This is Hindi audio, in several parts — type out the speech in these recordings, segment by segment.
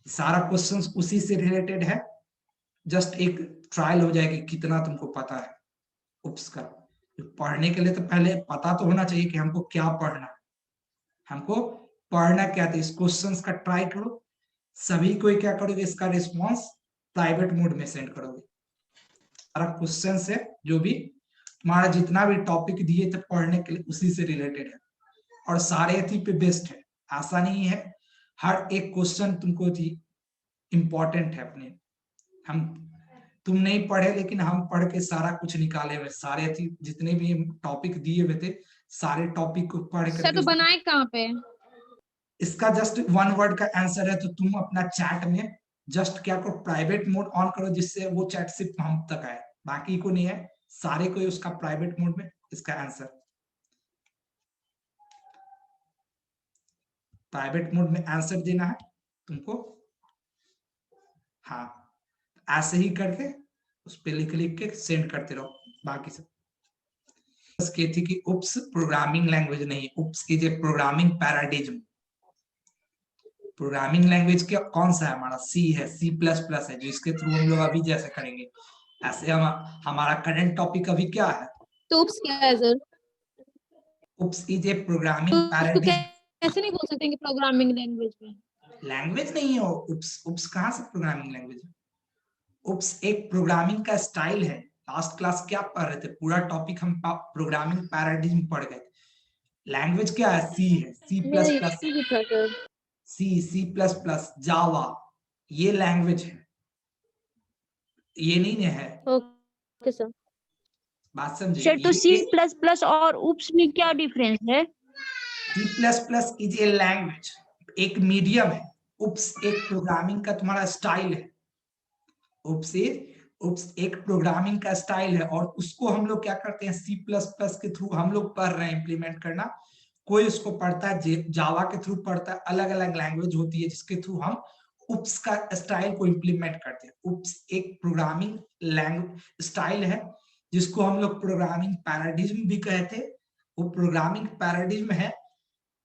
सारा क्वेश्चंस उसी से रिलेटेड है, जस्ट एक ट्रायल हो जाएगी कितना तुमको पता है उप्स का। पढ़ने के लिए तो पहले पता तो होना चाहिए कि हमको क्या पढ़ना है, हमको पढ़ना क्या था। इस क्वेश्चंस का ट्राई करो, सभी को क्या करोगे, इसका रिस्पॉन्स प्राइवेट मोड में सेंड करोगे। सारा क्वेश्चन है जो भी तुम्हारा जितना भी टॉपिक दिए थे पढ़ने के लिए उसी से रिलेटेड है, और सारे थी पे बेस्ड है। ऐसा नहीं है हर एक क्वेश्चन तुमको थी इंपॉर्टेंट है अपने, हम तुम नहीं पढ़े लेकिन हम पढ़ के सारा कुछ निकाले हुए, सारे थी जितने भी टॉपिक दिए हुए थे सारे टॉपिक को पढ़ सर करके। तो बनाए कहाँ पे? इसका जस्ट वन वर्ड का आंसर है, तो तुम अपना चैट में जस्ट क्या करो, प्राइवेट मोड ऑन करो, जिससे वो चैट सिर्फ हम तक आए, बाकी को नहीं है, सारे को उसका प्राइवेट मोड में इसका आंसर प्राइवेट मोड में आंसर देना है तुमको। हाँ, ऐसे ही करके उस पर लिख लिख के सेंड करते रहो। बाकी सब बस ये थी कि उप्स प्रोग्रामिंग लैंग्वेज नहीं, OOPS is a programming paradigm. Programming language क्या कौन सा है हमारा, सी है, C++ है, जिसके थ्रू हम लोग अभी जैसे करेंगे ऐसे। हमारा करंट टॉपिक अभी क्या है, तो उप्स क्या है सर? उप्स इज ए तो प्रोग्रामिंग उसको पैराडिज्म। कैसे नहीं बोल सकते कि प्रोग्रामिंग लैंग्वेज में? लैंग्वेज नहीं है उप्स, उप्स कहाँ से प्रोग्रामिंग लैंग्वेज है। उप्स एक प्रोग्रामिंग का स्टाइल है। लास्ट क्लास क्या पढ़ रहे थे, पूरा टॉपिक हम प्रोग्रामिंग पैराडिज्म पढ़ गए। लैंग्वेज क्या है, सी है, मेरा C++, इसी भी था सर। C++, जावा, ये लैंग्वेज है, ये नहीं है। Okay sir. बात समझे, सर तो ये C++ और उप्स में क्या डिफरेंस है? C++ इज ए लैंग्वेज, एक मीडियम है। उप्स एक प्रोग्रामिंग का तुम्हारा स्टाइल है। उप्स एक प्रोग्रामिंग का स्टाइल है, और उसको हम लोग क्या करते हैं C++ के थ्रू हम लोग पढ़ रहे हैं इम्प्लीमेंट करना। कोई उसको पढ़ता है जावा के थ्रू पढ़ता है, अलग अलग लैंग्वेज होती है जिसके थ्रू हम उप्स का स्टाइल को इम्प्लीमेंट करते हैं। उप्स एक प्रोग्रामिंग लैंग्वेज स्टाइल है जिसको हम लोग प्रोग्रामिंग पैराडिज्म भी कहते हैं। वो प्रोग्रामिंग पैराडिज्म है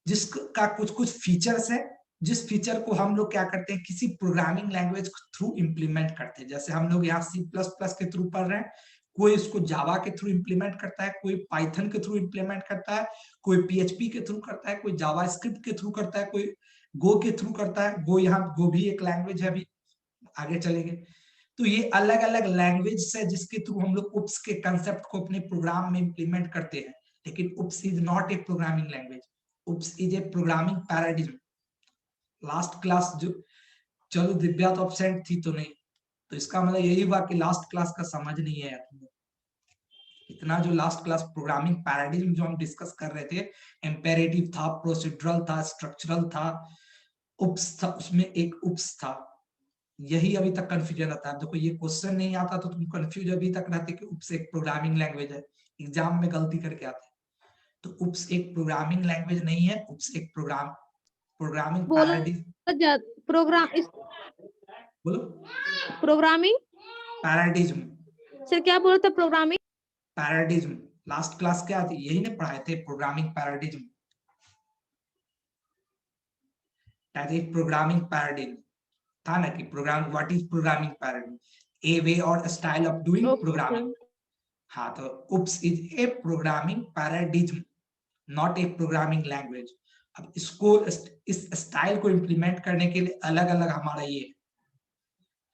जिसका कुछ कुछ फीचर्स है, जिस फीचर को हम लोग क्या करते हैं किसी प्रोग्रामिंग लैंग्वेज के थ्रू इम्प्लीमेंट करते हैं। जैसे हम लोग यहाँ C++ के थ्रू पढ़ रहे हैं, कोई इसको जावा के थ्रू इम्प्लीमेंट करता है, कोई पाइथन के थ्रू इम्प्लीमेंट करता है, कोई PHP के थ्रू करता है, कोई जावा स्क्रिप्ट के थ्रू करता है, कोई गो के थ्रू करता है। गो यहाँ गो भी एक लैंग्वेज है, अभी आगे चलेंगे। तो ये अलग अलग लैंग्वेज है जिसके थ्रू हम लोग उप्स के कंसेप्ट को अपने प्रोग्राम में इम्प्लीमेंट करते हैं। लेकिन OOPS is not a programming language, OOPS is a programming paradigm. Last class जो, चलो दिव्या तो एब्सेंट थी तो नहीं, तो इसका मतलब यही हुआ कि लास्ट क्लास का समझ नहीं है तुमको। इतना जो लास्ट क्लास प्रोग्रामिंग पैराडिज्म जो हम डिस्कस कर रहे थे, इंपेरेटिव था, प्रोसीड्यूरल था, स्ट्रक्चरल था, उप्स था, उसमें एक उप्स था। यही अभी तक कंफ्यूजन रहता है। देखो ये क्वेश्चन नहीं आता तो तुम कंफ्यूज अभी तक रहते कि उप्स एक प्रोग्रामिंग लैंग्वेज है, एग्जाम में गलती करके आते। तो उप्स एक प्रोग्रामिंग लैंग्वेज नहीं है, उप्स एक प्रोग्रामिंग पैराडिज्म। प्रोग्राम इस बोलो, प्रोग्रामिंग पैराडिज्म, सर क्या बोला था? Programming paradigm. लास्ट क्लास क्या थी, यही ने पढ़ाए थे, programming paradigm. That is programming paradigm था ना, कि program what is programming paradigm, a way और style of doing okay programming. Sir. हाँ, तो OOPS is a programming paradigm, not a programming language. अब इसको इस स्टाइल को इम्प्लीमेंट करने के लिए अलग अलग हमारा ये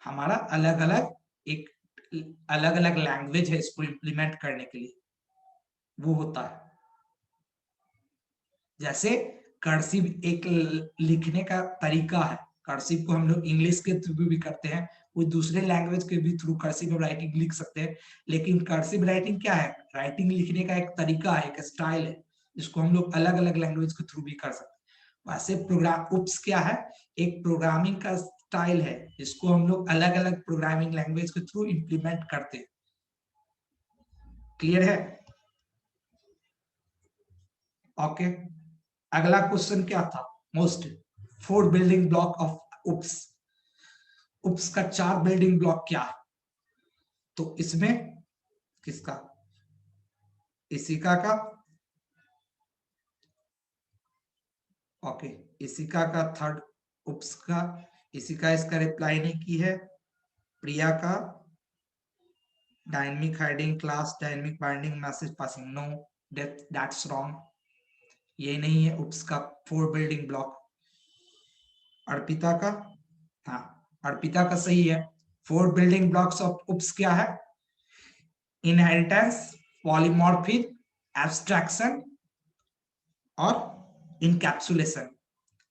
हमारा अलग अलग एक अलग अलग लैंग्वेज है इसको इम्प्लीमेंट करने के लिए, वो होता है। जैसे कर्सिव एक लिखने का तरीका है, कर्सिव को हम लोग इंग्लिश के थ्रू भी करते हैं, कोई दूसरे लैंग्वेज के भी थ्रू कर्सिव राइटिंग लिख सकते हैं। लेकिन कर्सिव राइटिंग क्या है, राइटिंग लिखने का एक तरीका है, एक स्टाइल है, जिसको हम लोग अलग अलग लैंग्वेज के थ्रू भी कर सकते हैं। वैसे प्रोग्राम उप्स क्या है, एक प्रोग्रामिंग का स्टाइल है जिसको हम लोग अलग अलग प्रोग्रामिंग लैंग्वेज के थ्रू इम्प्लीमेंट करते हैं। क्लियर है? ओके, अगला क्वेश्चन क्या था, मोस्ट 4 बिल्डिंग ब्लॉक ऑफ उप्स। उप्स का 4 बिल्डिंग ब्लॉक क्या है, तो इसमें किसका, इसिका का, ओके, इसिका का थर्ड उप्स का इसी का इसका रिप्लाई नहीं की है। प्रिया का dynamic hiding class dynamic binding message passing, no that's wrong, ये नहीं है उप्स का 4 बिल्डिंग ब्लॉक। अर्पिता का, हाँ अर्पिता का सही है। 4 बिल्डिंग ब्लॉक्स ऑफ उप्स क्या है? इनहेरिटेंस, पॉलीमॉर्फिज्म, एब्स्ट्रैक्शन और इनकैप्सुलेशन।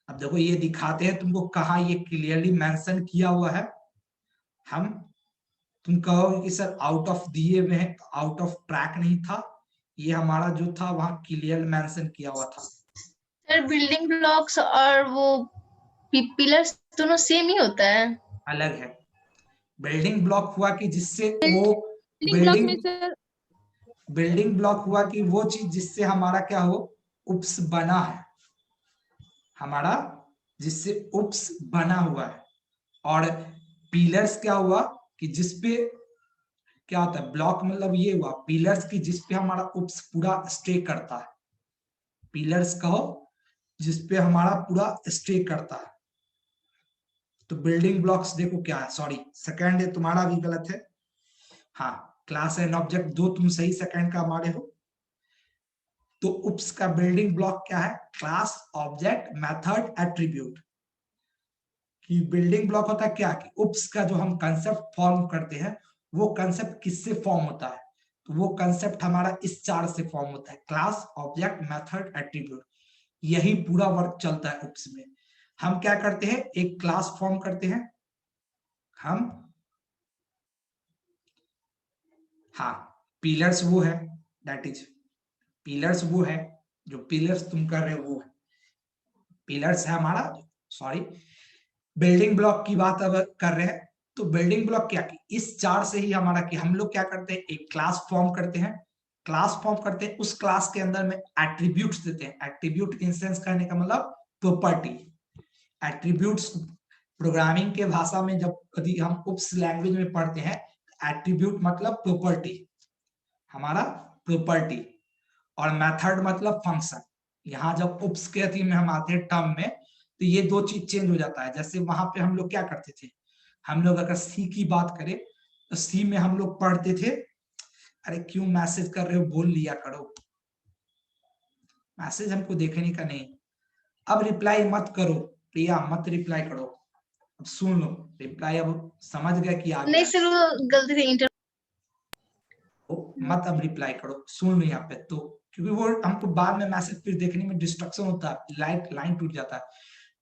अब देखो ये दिखाते हैं तुमको, कहा ये क्लियरली मेंशन किया हुआ है। हम तुम कहोगे कि सर आउट ऑफ दिए हुए हैं, आउट ऑफ ट्रैक नहीं था, ये हमारा जो था वहां क्लियर मेंशन किया हुआ था। सर बिल्डिंग ब्लॉक्स और वो पिलर्स दोनों सेम ही होता है? अलग है। बिल्डिंग ब्लॉक हुआ कि जिससे वो ब्लॉक में सर बिल्डिंग ब्लॉक हुआ कि वो चीज जिससे हमारा क्या हो, उप्स बना है, हमारा जिससे उप्स बना हुआ है। और पिलर्स क्या हुआ कि जिसपे क्या होता है, ब्लॉक मतलब ये हुआ पिलर्स की जिसपे हमारा उप्स पूरा स्टे करता है। पिलर्स कहो जिसपे हमारा पूरा स्टे करता है। तो बिल्डिंग ब्लॉक्स देखो क्या है, सॉरी सेकंड है तुम्हारा भी गलत है। हाँ क्लास एंड ऑब्जेक्ट दो तुम सही, सेकंड का हमारे हो। तो उप्स का बिल्डिंग ब्लॉक क्या है? Class, object, method, attribute. कि बिल्डिंग ब्लॉक होता है क्या कि उप्स का जो हम कंसेप्ट फॉर्म करते हैं वो कंसेप्ट किससे फॉर्म होता है? तो वो कंसेप्ट हमारा इस 4 से फॉर्म होता है, क्लास, ऑब्जेक्ट, मेथड, एट्रीब्यूट। यही पूरा वर्क चलता है उप्स में। हम क्या करते हैं, एक क्लास फॉर्म करते हैं हम, हाँ पिलर्स वो है, दैट इज पिलर्स वो है, जो पिलर्स तुम कर रहे हो वो है पिलर्स है हमारा। सॉरी बिल्डिंग ब्लॉक की बात अगर कर रहे हैं तो बिल्डिंग ब्लॉक क्या कि इस 4 से ही हमारा कि हम लोग क्या करते हैं, एक क्लास फॉर्म करते हैं। क्लास फॉर्म करते हैं, उस क्लास के अंदर में एट्रीब्यूट्स देते हैं। एट्रीब्यूट इन सेंस करने का मतलब प्रॉपर्टी। एट्रीब्यूट्स प्रोग्रामिंग के भाषा में जब कभी हम उप्स लैंग्वेज में पढ़ते हैं, एट्रीब्यूट मतलब प्रॉपर्टी, हमारा प्रॉपर्टी। और मेथड मतलब फंक्शन। यहाँ जब उप्स के अति में हम आते हैं टर्म में, तो ये दो चीज चेंज हो जाता है। जैसे वहां पे हम लोग क्या करते थे, हम लोग अगर सी की बात करें तो सी में हम लोग पढ़ते थे, अरे क्यों मैसेज कर रहे हो, बोल लिया करो, मैसेज हमको देखने का नहीं। अब रिप्लाई मत करो प्रिया, मत रिप्लाई करो, अब सुन लो रिप्लाई, अब समझ गए कि आ गया। नहीं सर वो गलती से इंटर मत अब रिप्लाई करो, सुन लो यहाँ पे तो, क्योंकि वो हमको बाद में मैसेज फिर देखने में डिस्ट्रक्शन होता है, लाइन टूट जाता है।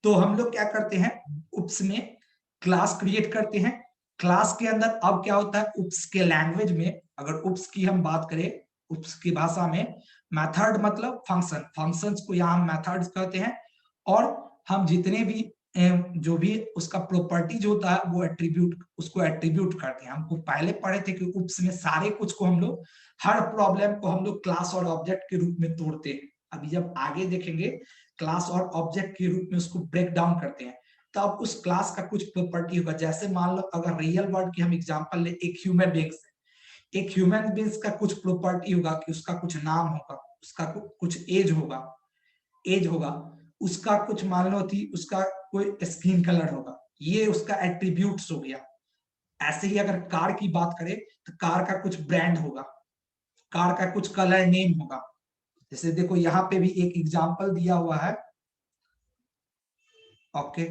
तो हम लोग क्या करते हैं, उप्स में क्लास क्रिएट करते हैं। क्लास के अंदर अब क्या होता है, उप्स के लैंग्वेज में अगर उप्स की हम बात करें, उप्स की भाषा में मेथड मतलब फंक्शन, फंक्शंस को यहाँ हम मेथड्स कहते हैं। और हम जितने भी जो भी उसका प्रॉपर्टीज होता है वो एट्रीब्यूट, उसको एट्रीब्यूट करते हैं। हमको पहले पढ़े थे कि उप्स में सारे कुछ को हम लोग, हर प्रॉब्लम को हम लोग क्लास और ऑब्जेक्ट के रूप में तोड़ते हैं। अभी जब आगे देखेंगे क्लास और ऑब्जेक्ट के रूप में उसको ब्रेक डाउन करते हैं, तब उस क्लास का कुछ प्रॉपर्टी होगा। जैसे मान लो अगर रियल वर्ल्ड की हम एग्जांपल ले, एक ह्यूमन बीइंग्स, एक ह्यूमन बीइंग्स का कुछ प्रॉपर्टी होगा कि उसका कुछ नाम होगा, उसका कुछ एज होगा, उसका कुछ मान लो थी, उसका कोई स्किन कलर होगा, ये उसका एट्रीब्यूट्स हो गया। ऐसे ही अगर कार की बात करें तो कार का कुछ ब्रांड होगा, कार का कुछ कलर नेम होगा। जैसे देखो यहाँ पे भी एक एग्जांपल दिया हुआ है, ओके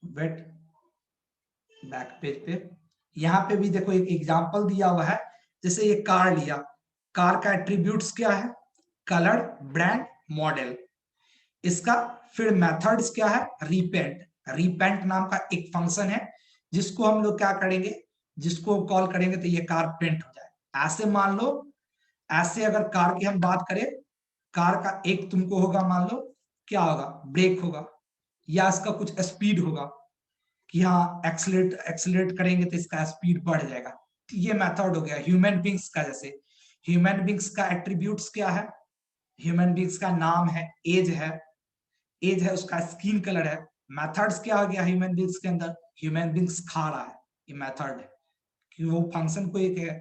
वेट बैक पेज पे, यहाँ पे भी देखो एक एग्जांपल दिया हुआ है। जैसे ये कार लिया, कार का एट्रीब्यूट्स क्या है, कलर, ब्रांड, मॉडल। इसका फिर मेथड्स क्या है, रीपेंट। रीपेंट नाम का एक फंक्शन है जिसको हम लोग क्या करेंगे, जिसको कॉल करेंगे तो ये कार पेंट हो जाए। ऐसे मान लो, ऐसे अगर कार की हम बात करें, कार का एक तुमको होगा, मान लो क्या होगा, ब्रेक होगा, या इसका कुछ स्पीड होगा कि हाँ एक्सीलरेट करेंगे तो इसका स्पीड बढ़ जाएगा। तो ये मेथड हो गया ह्यूमन बीइंग्स का। जैसे ह्यूमन बीइंग्स का एट्रीब्यूट्स क्या है, ह्यूमन बीइंग्स का नाम है, एज है, उसका स्किन कलर है। मेथड्स क्या हो गया ह्यूमन बीइंग्स के अंदर, ह्यूमन बीइंग्स खा रहा है, ये मेथड है कि वो फंक्शन को एक है,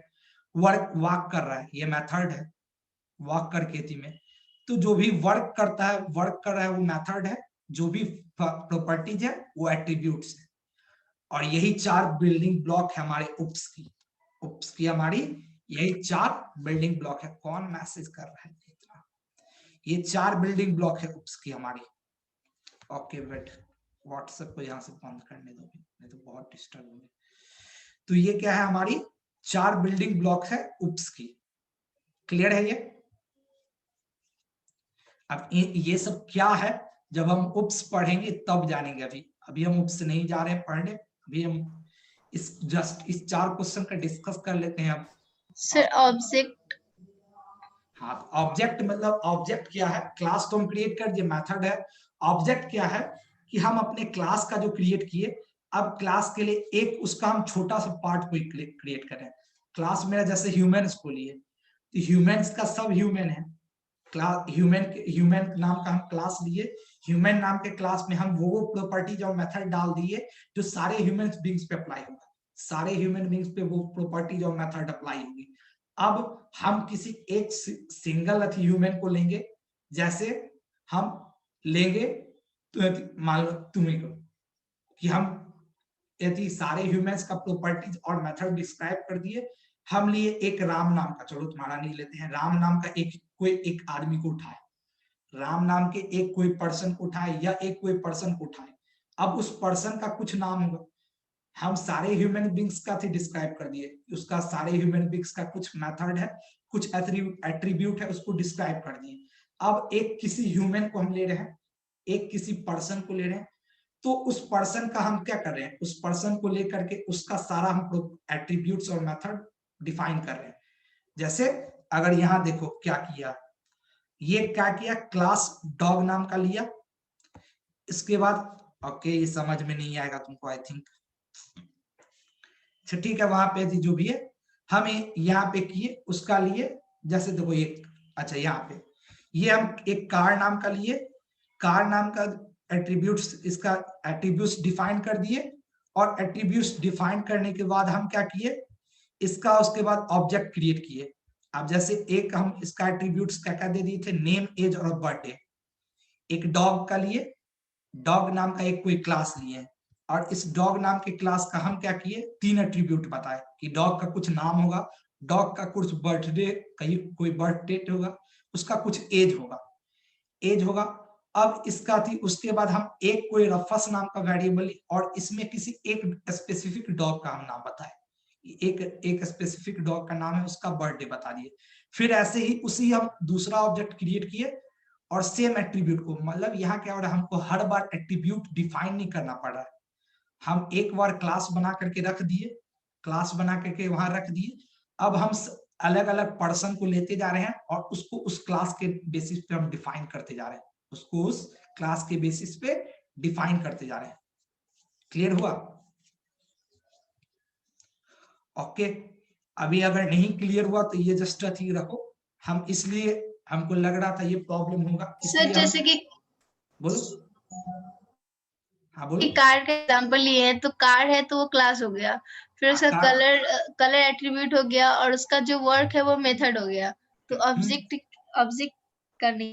वॉक कर रहा है, ये मेथड है, वॉक करके थी में। तो जो भी वर्क करता है, वर्क कर रहा है वो मेथड है, जो भी प्रॉपर्टीज है वो एट्रीब्यूट्स है, और यही 4 बिल्डिंग ब्लॉक है हमारे उप्स की। उप्स की हमारी यही 4 बिल्डिंग ब्लॉक है। कौन मैसेज कर रहा है इतना? ये 4 बिल्डिंग ब्लॉक है उप्स की हमारी। ओके वेट, व्हाट्सएप को यहाँ से बंद करने दो, नहीं तो बहुत डिस्टर्ब होंगे। तो ये क्या है, हमारी 4 बिल्डिंग ब्लॉक है उप्स की। क्लियर है ये? अब ये सब क्या है, जब हम उप्स पढ़ेंगे तब जानेंगे। अभी हम उप्स नहीं जा रहे हैं पढ़ने, अभी हम इस 4 क्वेश्चन का डिस्कस कर लेते हैं अब। सर ऑब्जेक्ट, हाँ, ऑब्जेक्ट मतलब ऑब्जेक्ट क्या है, क्लास तो हम क्रिएट कर दिए, मेथड है। ऑब्जेक्ट क्या है कि हम अपने क्लास का जो क्रिएट किए, अब क्लास के लिए एक उसका हम छोटा सा पार्ट कोई क्रिएट करें। क्लास मेरा जैसे ह्यूमंस को लिए, तो ह्यूमंस का सब ह्यूमन है, क्लास ह्यूमन नाम का हम क्लास लिए। ह्यूमन नाम के क्लास में हम वो प्रॉपर्टीज और मेथड डाल दिए जो सारे ह्यूमन बींग्स पे अप्लाई होगा, सारे ह्यूमन बींग्स पे वो प्रॉपर्टीज और मेथड अप्लाई होगी। अब हम किसी एक सिंगल ह्यूमन को लेंगे, जैसे हम लेंगे तो मान लो तुम्हें को कि हम यदि सारे ह्यूमंस का प्रॉपर्टीज और मेथड डिस्क्राइब कर दिए। हम लिए एक राम नाम का, चलो तुम्हारा नहीं लेते हैं, राम नाम का एक आदमी को उठाए, राम नाम के एक कोई पर्सन को उठाए, या एक कोई पर्सन को उठाए। अब उस पर्सन का कुछ नाम होगा, हम सारे ह्यूमन बींग्स का डिस्क्राइब कर दिए, उसका सारे ह्यूमन बींग्स का कुछ मेथड है, कुछ एट्रीब्यूट है, उसको डिस्क्राइब कर दिए। अब एक किसी ह्यूमन को हम ले रहे हैं, एक किसी पर्सन को ले रहे हैं, तो उस पर्सन का हम क्या कर रहे हैं, उस पर्सन को लेकर के उसका सारा हम एट्रीब्यूट्स और मेथड डिफाइन कर रहे हैं। जैसे अगर यहां देखो क्या किया, ये क्या किया, क्लास डॉग नाम का लिया। इसके बाद ओके, ये समझ में नहीं आएगा तुमको आई थिंक, ठीक है, वहां पे जो भी है हम यहाँ पे किए, उसका लिए। जैसे देखो ये, अच्छा यहाँ पे ये हम एक कार नाम का लिए, कार नाम का एट्रीब्यूट्स, इसका एट्रीब्यूट्स डिफाइन कर दिए, और एट्रीब्यूट्स डिफाइन करने के बाद हम क्या किए, इसका उसके बाद ऑब्जेक्ट क्रिएट किए। अब जैसे एक हम इसका एट्रीब्यूट्स क्या क्या दे दिए थे, नेम, एज और बर्थडे। एक डॉग का लिए, डॉग नाम का एक कोई क्लास लिए, और इस डॉग नाम के क्लास का हम क्या किए, 3 एट्रीब्यूट बताए कि डॉग का कुछ नाम होगा, डॉग का कुछ बर्थडे, कहीं कोई बर्थ डेट होगा, उसका कुछ एज होगा। अब इसका थी, उसके बाद हम एक कोई रफस नाम का वेरिएबल, और इसमें किसी एक स्पेसिफिक डॉग का हम नाम बताए, एक स्पेसिफिक डॉग का नाम है, उसका बर्थडे बता दिए। फिर ऐसे ही उसी हम दूसरा ऑब्जेक्ट क्रिएट किए, और सेम एट्रीब्यूट को, मतलब यहाँ क्या हो रहा है, हमको हर बार एट्रीब्यूट डिफाइन नहीं करना पड़ रहा है, हम एक बार क्लास बना करके रख दिए, क्लास बना करके वहां रख दिए। अब हम अलग अलग पर्सन को लेते जा रहे हैं, और उसको उस क्लास के बेसिस पे हम डिफाइन करते जा रहे हैं, उसको उस क्लास के बेसिस पे डिफाइन करते जा रहे हैं। क्लियर हुआ? ओके, अभी अगर नहीं क्लियर हुआ तो ये जस्ट अथी रखो, हम इसलिए हमको लग रहा था ये प्रॉब्लम होगा, सर जैसे कि बोलो, हाँ बोलो। कार का एग्जांपल लिए हैं, तो कार है तो वो क्लास हो गया, फिर उसका कलर एट्रीब्यूट हो गया, और उसका जो वर्क है वो मेथड हो गया। तो ऑब्जेक्ट करनी,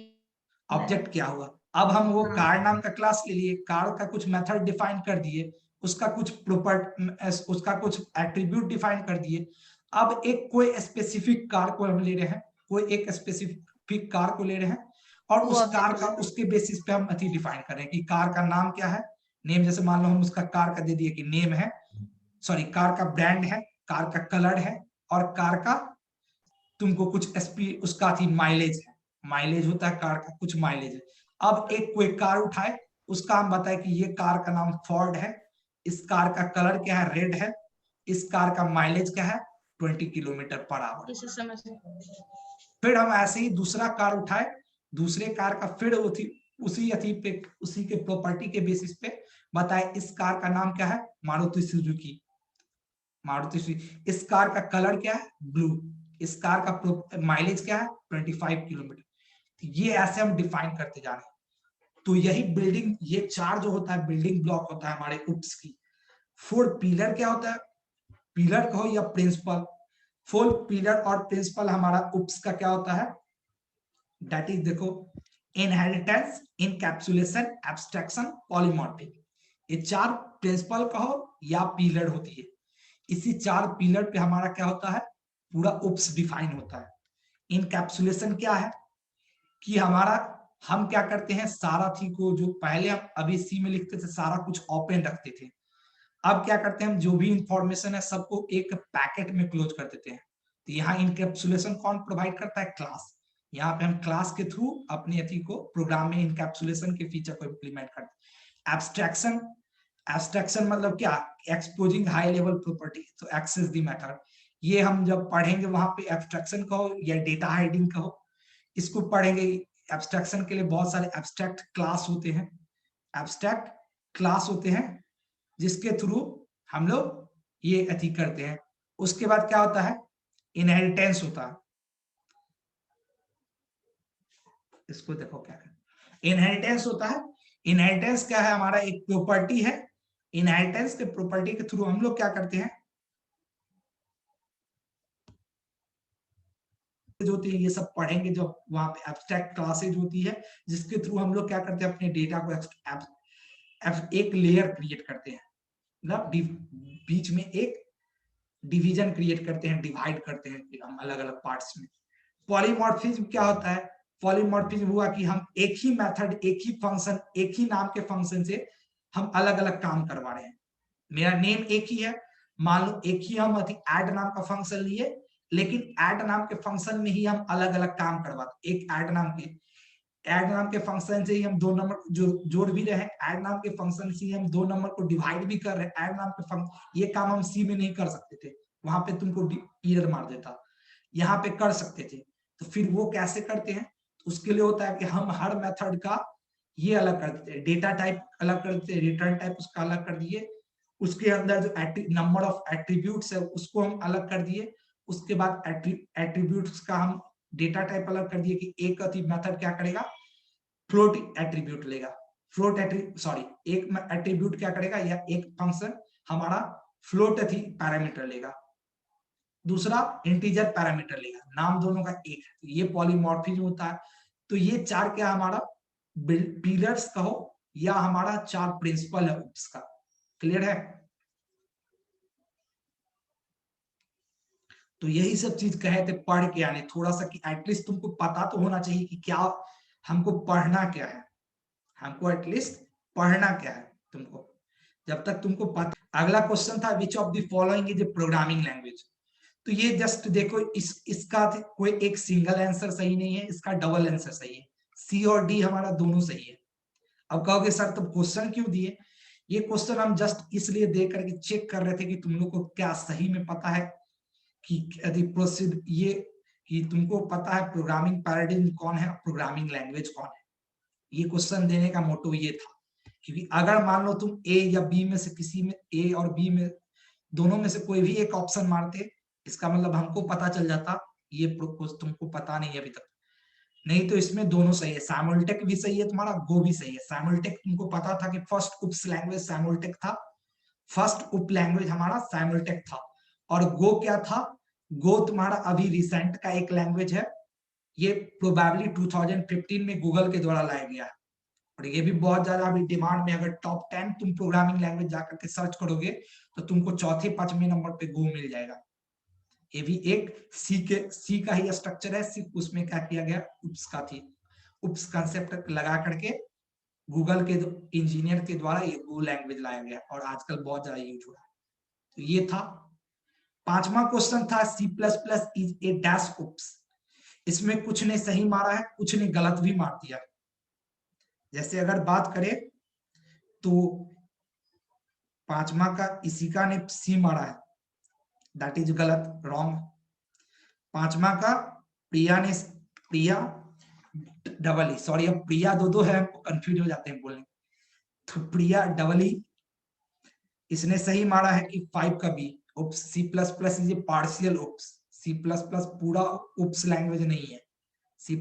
ऑब्जेक्ट क्या हुआ, अब हम वो कार नाम का क्लास ले लिए, कार का कुछ मेथड डिफाइन कर दिए, उसका कुछ एट्रीब्यूट डिफाइन कर दिए। अब एक कोई स्पेसिफिक कार को हम ले रहे हैं, कोई एक स्पेसिफिक कार को ले रहे हैं, और उस कार का उसके बेसिस पे हम अथी डिफाइन करें कि कार का नाम क्या है, नेम। जैसे मान लो हम उसका कार का दे दिए कि नेम है, सॉरी कार का ब्रांड है, कार का कलर है, और कार का तुमको कुछ उसका थी माइलेज है, माइलेज होता है कार का, कुछ माइलेज है। अब एक कोई कार उठाए, उसका हम बताए कि ये कार का नाम फोर्ड है, इस कार का कलर क्या है, रेड है, इस कार का माइलेज क्या है, 20 किलोमीटर पर आवर। फिर हम ऐसे ही दूसरा कार उठाए, दूसरे कार का फिर उसी के प्रॉपर्टी के बेसिस पे बताए, इस कार का नाम क्या है, मारुति सुजुकी, इस कार का कलर क्या है, ब्लू, इस कार का माइलेज क्या है, 25 किलोमीटर। ये ऐसे हम डिफाइन करते जा रहे हैं। तो यही बिल्डिंग, ये 4 जो होता है बिल्डिंग ब्लॉक होता है हमारे उप्स की। 4 पिलर क्या होता है, पिलर कहो या प्रिंसिपल, 4 पिलर और प्रिंसिपल हमारा उप्स का क्या होता है, दैट इज देखो, इनहेरिटेंस, इनकैप्सुलेशन, एब्स्ट्रैक्शन, पॉलीमॉर्फिज्म। ये 4 प्रिंसिपल कहो या पिलर होती है। इसी 4 पिलर पे हमारा क्या होता है, पूरा उप्स डिफाइन होता है। इनकैप्सुलेशन क्या है कि हमारा हम क्या करते हैं, सारा थी को जो पहले हम अभी सी में लिखते थे सारा कुछ ओपन रखते थे, अब क्या करते हैं हम जो भी इंफॉर्मेशन है सबको एक पैकेट में क्लोज कर देते हैं। तो यहाँ इनकैप्सुलेशन कौन प्रोवाइड करता है, क्लास। यहाँ पे हम क्लास के थ्रू अपने अथी को प्रोग्राम में इनकैप्सुलेशन के फीचर को इम्प्लीमेंट करते हैं। एब्स्ट्रैक्शन, एब्स्ट्रैक्शन मतलब क्या, एक्सपोजिंग हाई लेवल प्रॉपर्टी, तो एक्सेस द मेथड। ये हम जब पढ़ेंगे वहां पे एब्स्ट्रैक्शन कहो या डेटा हाइडिंग कहो, इसको पढ़ेंगे। एब्स्ट्रैक्शन के लिए बहुत सारे एब्स्ट्रैक्ट क्लास होते हैं, एब्स्ट्रैक्ट क्लास होते हैं जिसके थ्रू हम लोग ये अथी करते हैं। उसके बाद क्या होता है, इनहेरिटेंस होता है। इसको देखो क्या है, इनहेरिटेंस होता है। इनहेरिटेंस क्या है, हमारा एक प्रॉपर्टी है। इनहेरिटेंस के प्रॉपर्टी के थ्रू हम लोग क्या करते हैं, होती है ये सब पढ़ेंगे जब वहां पे एब्स्ट्रैक्ट क्लासेज होती है, जिसके थ्रू हम लोग क्या करते हैं, अपने डेटा को एक लेयर क्रिएट करते हैं, मतलब बीच में एक डिवीजन क्रिएट करते हैं, डिवाइड करते हैं हम अलग अलग पार्ट्स में। पॉलीमॉर्फिज्म क्या होता है, पॉलीमॉर्फिज्म हुआ कि हम एक ही मेथड, एक ही फंक्शन, एक ही नाम के फंक्शन से हम अलग अलग काम करवा रहे हैं। मेरा नेम एक ही है, मान लो एक ही हम ऐड नाम का फंक्शन लिए, लेकिन ऐड नाम के फंक्शन में ही हम अलग अलग काम करवाते। एक ऐड नाम के फंक्शन से ही हम 2 नंबर जोड़ भी रहे हैं, ऐड नाम के फंक्शन से ही हम 2 नंबर को डिवाइड भी कर रहे हैं। ऐड नाम के फंक्शन, ये काम हम सी में नहीं कर सकते थे, वहां पे तुमको एरर मार देता, यहाँ पे कर सकते थे। तो फिर वो कैसे करते हैं, तो उसके लिए होता है कि हम हर मेथड का ये अलग कर देते हैं, डेटा टाइप अलग कर देते हैं, रिटर्न टाइप उसका अलग कर दिए, उसके अंदर जो नंबर ऑफ एट्रीब्यूट्स है उसको हम अलग कर दिए। उसके बाद एट्रीब्यूट्स का हम डेटा टाइप अलग कर दिए कि एक मेथड क्या करेगा, फ्लोट एट्रीब्यूट लेगा, एक एट्रीब्यूट क्या करेगा, या एक फंक्शन हमारा फ्लोट पैरामीटर लेगा, दूसरा इंटीजर पैरामीटर लेगा, नाम दोनों का एक है। ये पॉलीमॉर्फिज्म होता है। तो ये 4 क्या हमारा पिलर्स कहो या हमारा 4 प्रिंसिपल है उसका। क्लियर है, तो यही सब चीज कहे थे पढ़ के आने, थोड़ा सा कि एटलीस्ट तुमको पता तो होना चाहिए कि क्या हमको पढ़ना क्या है, हमको एटलीस्ट पढ़ना क्या है तुमको। जब तक तुमको पता। अगला क्वेश्चन था which of the following is a programming language. तो ये जस्ट देखो, इसका कोई एक सिंगल आंसर सही नहीं है, इसका डबल आंसर सही है, सी और डी हमारा दोनों सही है। अब कहोगे सर तुम क्वेश्चन क्यों दिए, ये क्वेश्चन हम जस्ट इसलिए दे करके चेक कर रहे थे कि तुम लोग को क्या सही में पता है कि यदि प्रोसीड, ये कि तुमको पता है प्रोग्रामिंग पैराडिग्म कौन है, प्रोग्रामिंग लैंग्वेज कौन है। ये क्वेश्चन देने का मोटो ये था, क्योंकि अगर मान लो तुम ए या बी में से किसी में, ए और बी में दोनों में से कोई भी एक ऑप्शन मारते, इसका मतलब हमको पता चल जाता ये तुमको पता नहीं है अभी तक। नहीं तो इसमें दोनों सही है, सैमुलटेक भी सही है तुम्हारा, गो भी सही है। सैमुलटेक तुमको पता था कि फर्स्ट उप लैंग्वेज सैमुलटेक था, फर्स्ट उप लैंग्वेज हमारा सैमुलटेक था। और गो क्या था, गो तुम्हारा अभी रिसेंट का एक लैंग्वेज है, ये प्रोबेबली 2015 में गूगल के द्वारा लाया गया है, और ये भी बहुत ज्यादा अभी डिमांड में। अगर टॉप 10 तुम प्रोग्रामिंग लैंग्वेज जाकर के सर्च करोगे तो तुमको चौथे 5वें नंबर पे गो मिल जाएगा। ये भी एक सी का ही स्ट्रक्चर है, सिर्फ उसमें क्या किया गया, उप्स का थी, उप्स कंसेप्ट लगा करके गूगल के इंजीनियर के द्वारा ये गो लैंग्वेज लाया गया, और आजकल बहुत ज्यादा यूज हो रहा है। तो ये था 5वां क्वेश्चन था C++ इज ए डैश उप्स। इसमें कुछ ने सही मारा है, कुछ ने गलत भी मार दिया। जैसे अगर बात करें तो 5वां का इसिका ने सी मारा है, दैट इज गलत, रॉन्ग। 5वां का प्रिया डबल ई, सॉरी अब प्रिया दो है, हमको कंफ्यूज हो जाते हैं बोलने। तो प्रिया डबल ई, इसने सही मारा है कि 5 का B, OOPS C++ is a partial OOPS. C++ पूरा उप्स लैंग्वेज नहीं है, C++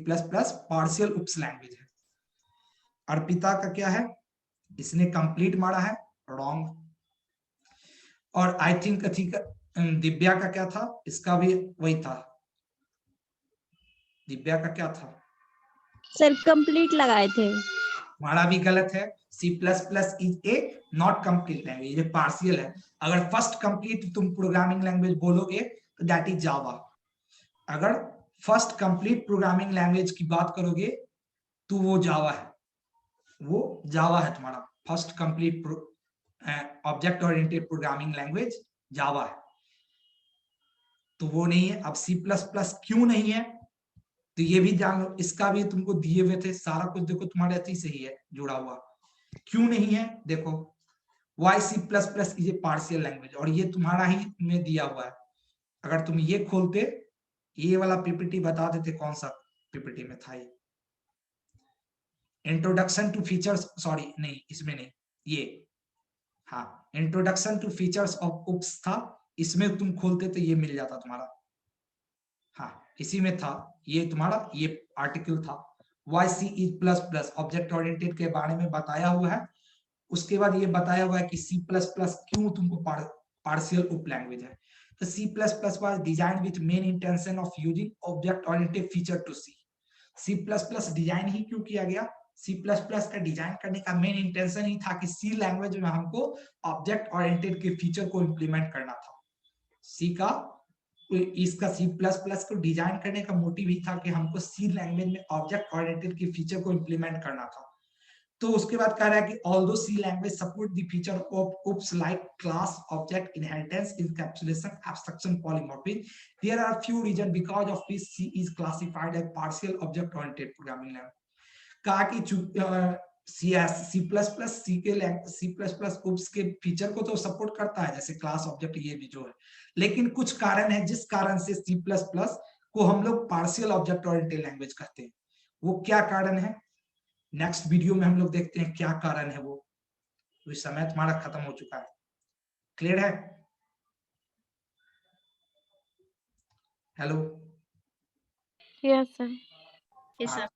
पार्शियल उप्स लैंग्वेज है। अर्पिता का क्या है, इसने कंप्लीट मारा है, रॉन्ग। और आई थिंक दिव्या का क्या था, इसका भी वही था। दिव्या का क्या था, सर कंप्लीट लगाए थे। तुम्हारा भी गलत है। C++ is A not complete language, ये पार्शियल है। अगर फर्स्ट कंप्लीट तुम प्रोग्रामिंग लैंग्वेज बोलोगे तो दैट इज जावा। अगर फर्स्ट कंप्लीट प्रोग्रामिंग लैंग्वेज की बात करोगे तो वो जावा है, वो जावा है। तुम्हारा first complete object oriented programming language जावा है, तो वो नहीं है। अब C++ क्यों नहीं है तो ये भी जान लो, इसका भी तुमको दिए हुए थे सारा कुछ, देखो तुम्हारे अति से ही है जुड़ा हुआ। क्यों नहीं है देखो, why C++ is a partial language, और ये तुम्हारा ही में दिया हुआ है। अगर तुम ये खोलते, ये वाला पीपीटी बता देते कौन सा पीपीटी में था ये, इंट्रोडक्शन टू फीचर्स, सॉरी नहीं इसमें नहीं, ये हाँ इंट्रोडक्शन टू फीचर्स ऑफ उप्स था, इसमें तुम खोलते तो ये मिल जाता तुम्हारा। हाँ इसी में था ये तुम्हारा, ये आर्टिकल था YC++ ऑब्जेक्ट ओरिएंटेड के बारे में बताया हुआ है। उसके बाद ये बताया हुआ है कि C++ क्यों तुमको पार्शियल उप लैंग्वेज है। तो C++ was designed with main intention of using object oriented feature to C। C++ design ही क्यों किया गया, C++ का डिजाइन करने का मेन इंटेंशन ही था कि C लैंग्वेज में हमको ऑब्जेक्ट ओरिएंटेड के फीचर को इंप्लीमेंट करना था। C का इसका C++ को डिजाइन करने का मोटिव ही था कि हमको C लैंग्वेज में ऑब्जेक्ट ओरिएंटेड के फीचर को इंप्लीमेंट करना था। तो उसके बाद कह रहा है कि although C language support the feature of OOPS like class, object, inheritance, encapsulation, abstraction, polymorphism, there are few reason because of which C is classified as partial object oriented programming language। कहा कि C++ उप्स के फीचर को तो सपोर्ट करता है, जैसे क्लास, ऑब्जेक्ट, ये भी जो है, लेकिन कुछ कारण है जिस कारण से C++ को हम लोग पार्शियल ऑब्जेक्ट ओरिएंटेड लैंग्वेज कहते हैं। वो क्या कारण है नेक्स्ट वीडियो में हम लोग देखते हैं क्या कारण है वो। तो इस समय तुम्हारा खत्म हो चुका है, क्लियर है? Hello yes sir. Yes, sir.